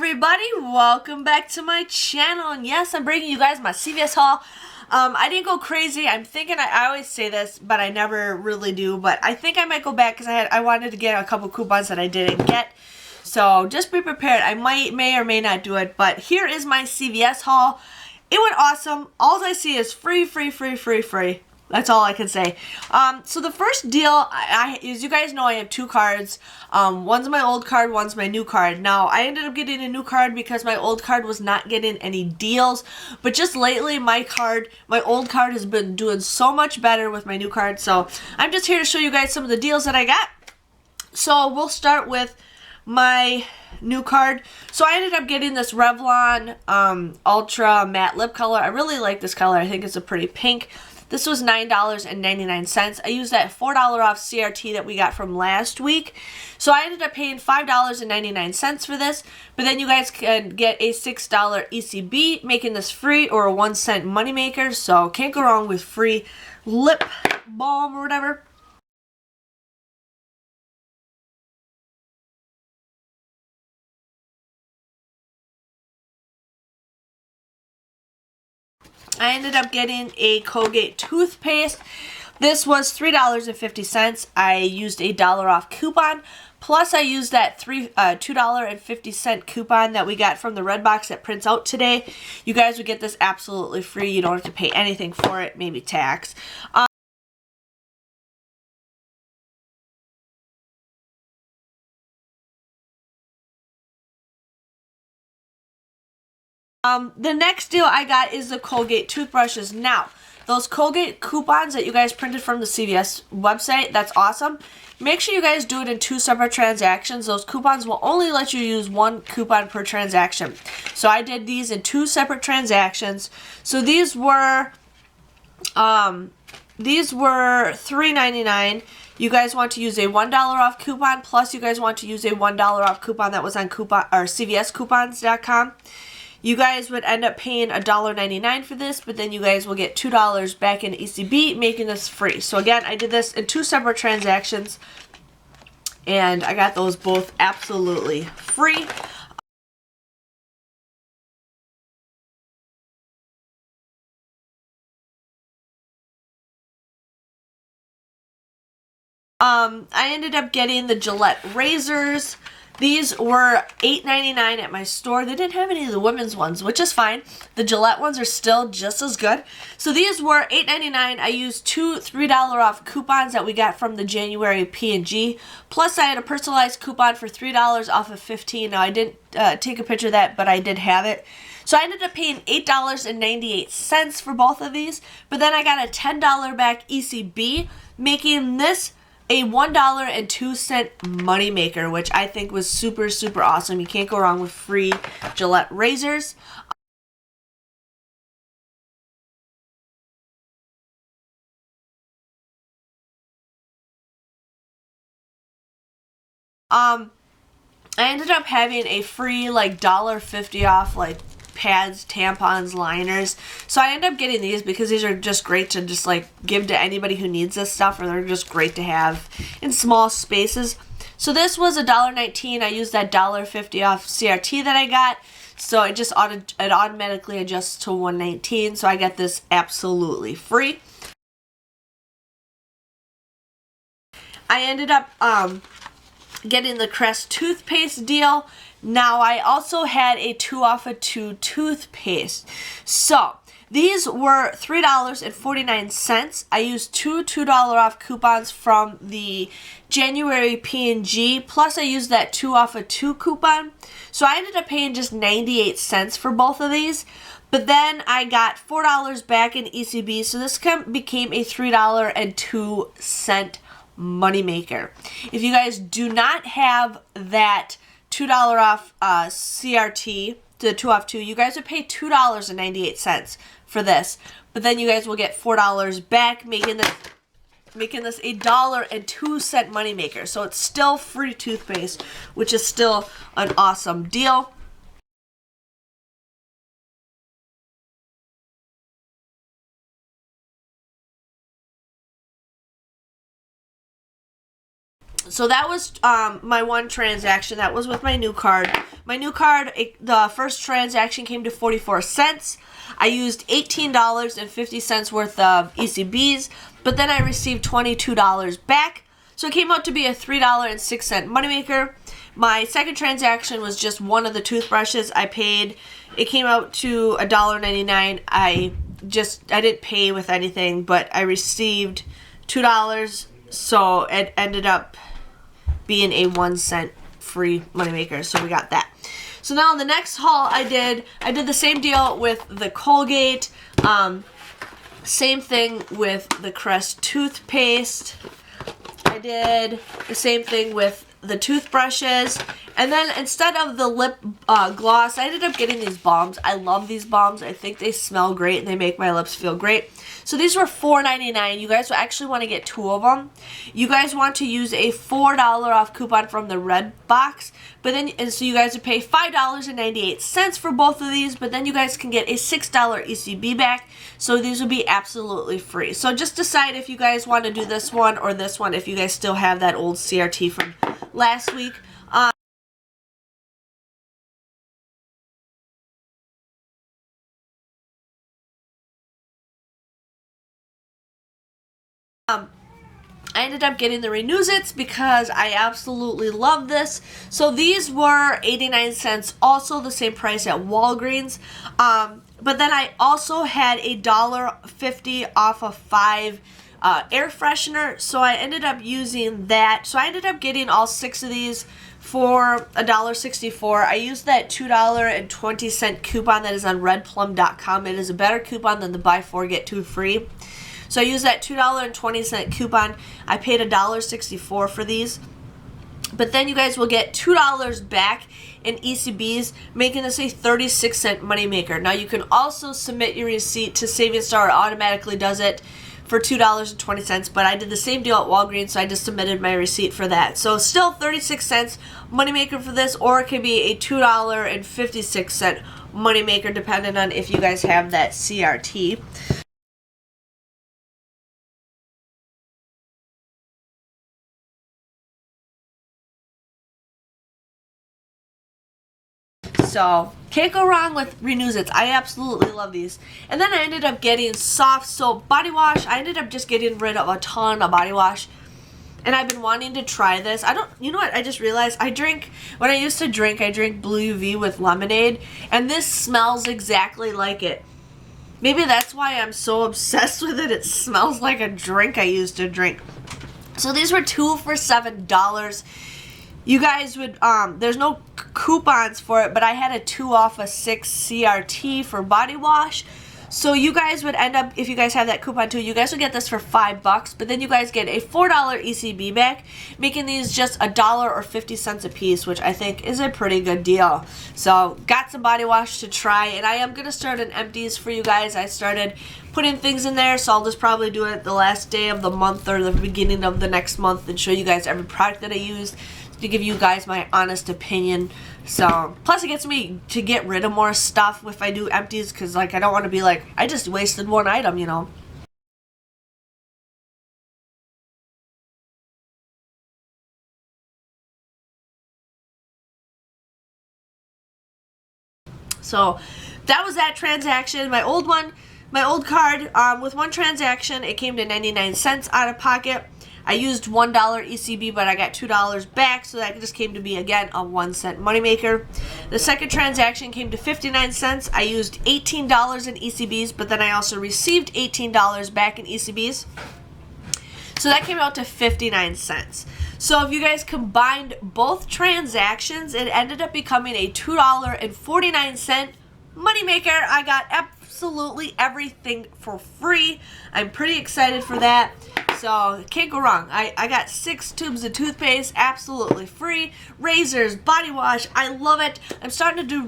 everybody, welcome back to my channel, and yes, I'm bringing you guys my CVS haul. I didn't go crazy. I'm thinking, I always say this, but I never really do, but I think I might go back because I wanted to get a couple coupons that I didn't get, so just be prepared. I may or may not do it, but here is my CVS haul. It went awesome. All I see is free. That's all I can say. So the first deal, as you guys know, I have two cards. One's my old card, one's my new card. Now, I ended up getting a new card because my old card was not getting any deals. But just lately, my old card has been doing so much better with my new card. So I'm just here to show you guys some of the deals that I got. So we'll start with my new card. So I ended up getting this Revlon Ultra Matte Lip Color. I really like this color. I think it's a pretty pink. This was $9.99. I used that $4 off CRT that we got from last week. So I ended up paying $5.99 for this. But then you guys can get a $6 ECB, making this free, or a 1-cent moneymaker. So can't go wrong with free lip balm or whatever. I ended up getting a Colgate toothpaste. This was $3.50. I used a $1 off coupon. Plus, I used that $2.50 coupon that we got from the red box that prints out today. You guys would get this absolutely free. You don't have to pay anything for it, maybe tax. The next deal I got is the Colgate toothbrushes. Now, those Colgate coupons that you guys printed from the CVS website, that's awesome. Make sure you guys do it in 2 separate transactions. Those coupons will only let you use 1 coupon per transaction. So I did these in 2 separate transactions. So these were $3.99. You guys want to use a $1 off coupon, plus you guys want to use a $1 off coupon that was on CVScoupons.com. You guys would end up paying $1.99 for this, but then you guys will get $2 back in ECB, making this free. So again, I did this in 2 separate transactions, and I got those both absolutely free. I ended up getting the Gillette razors. These were $8.99 at my store. They didn't have any of the women's ones, which is fine. The Gillette ones are still just as good. So these were $8.99. I used 2 $3 off coupons that we got from the January P&G. Plus, I had a personalized coupon for $3 off of 15. Now, I didn't take a picture of that, but I did have it. So I ended up paying $8.98 for both of these. But then I got a $10 back ECB, making this a $1.02 moneymaker, which I think was super awesome. You can't go wrong with free Gillette razors. I ended up having a free like $1.50 off like pads, tampons, liners. So I ended up getting these because these are just great to just like give to anybody who needs this stuff, or they're just great to have in small spaces. So this was $1.19. I used that $1.50 off CRT that I got. So it just automatically adjusts to $1.19. So I get this absolutely free. I ended up getting the Crest toothpaste deal. Now, I also had a 2 off of 2 toothpaste. So, these were $3.49. I used 2 $2 off coupons from the January P&G, plus I used that 2 off of 2 coupon. So, I ended up paying just 98 cents for both of these. But then I got $4 back in ECB, so this became a $3.02 moneymaker. If you guys do not have that $2 off CRT, the 2 off 2, you guys would pay $2.98 for this. But then you guys will get $4 back, making this a $1.02 moneymaker. So it's still free toothpaste, which is still an awesome deal. So that was my one transaction. That was with my new card. My new card, the first transaction came to 44 cents. I used $18.50 worth of ECBs, but then I received $22 back. So it came out to be a $3.06 moneymaker. My second transaction was just one of the toothbrushes. I paid, it came out to $1.99. I didn't pay with anything, but I received $2, so it ended up being a 1 cent free moneymaker. So we got that. So now the next haul I did the same deal with the Colgate. Same thing with the Crest toothpaste. I did the same thing with the toothbrushes. And then instead of the lip gloss, I ended up getting these balms. I love these balms. I think they smell great and they make my lips feel great. So these were $4.99. You guys actually want to get 2 of them. You guys want to use a $4 off coupon from the red box. But then, and so you guys would pay $5.98 for both of these. But then you guys can get a $6 ECB back. So these would be absolutely free. So just decide if you guys want to do this one or this one, if you guys still have that old CRT from last week. I ended up getting the Renews-Its because I absolutely love this. So these were 89 cents, also the same price at Walgreens. But then I also had a $1.50 off of 5 air freshener, so I ended up using that. So I ended up getting all 6 of these for $1.64. I used that $2.20 coupon that is on redplum.com. It is a better coupon than the buy 4 get 2 free. So I used that $2.20 coupon. I paid $1.64 for these. But then you guys will get $2 back in ECBs, making this a 36-cent moneymaker. Now you can also submit your receipt to Savings Star. It automatically does it for $2.20, but I did the same deal at Walgreens, so I just submitted my receipt for that. So still 36 cents moneymaker for this, or it could be a $2.56 moneymaker depending on if you guys have that CRT. So, can't go wrong with Renews-Its. I absolutely love these. And then I ended up getting SoftSoap body wash. I ended up just getting rid of a ton of body wash. And I've been wanting to try this. You know what, I just realized when I used to drink, I drink Blue UV with lemonade. And this smells exactly like it. Maybe that's why I'm so obsessed with it. It smells like a drink I used to drink. So these were 2 for $7. You guys would, there's no coupons for it, but I had a 2 off of 6 CRT for body wash. So you guys would end up, if you guys have that coupon too, you guys would get this for $5, but then you guys get a $4 ECB back, making these just $1 or 50 cents a piece, which I think is a pretty good deal. So got some body wash to try, and I am going to start an empties for you guys. I started putting things in there, so I'll just probably do it the last day of the month or the beginning of the next month and show you guys every product that I used, to give you guys my honest opinion. So plus it gets me to get rid of more stuff if I do empties, because like I don't want to be like I just wasted one item, you know. So that was that transaction. My old card, with one transaction it came to 99 cents out of pocket. I used $1 ECB, but I got $2 back, so that just came to be, again, a 1 cent moneymaker. The second transaction came to 59 cents. I used $18 in ECBs, but then I also received $18 back in ECBs. So that came out to 59 cents. So if you guys combined both transactions, it ended up becoming a $2.49 moneymaker. I got absolutely everything for free. I'm pretty excited for that. So can't go wrong. I got 6 tubes of toothpaste absolutely free. Razors, body wash, I love it. I'm starting to do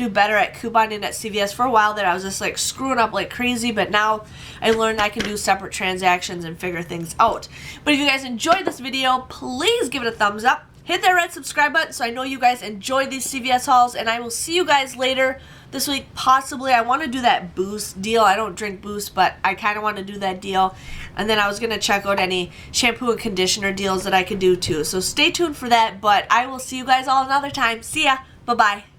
better at couponing at CVS. For a while there I was just like screwing up like crazy, but now I learned I can do separate transactions and figure things out. But if you guys enjoyed this video, please give it a thumbs up. hit that red subscribe button so I know you guys enjoyed these CVS hauls, and I will see you guys later this week. Possibly, I want to do that Boost deal. I don't drink Boost, but I kind of want to do that deal. And then I was going to check out any shampoo and conditioner deals that I could do too. So stay tuned for that, but I will see you guys all another time. See ya. Bye-bye.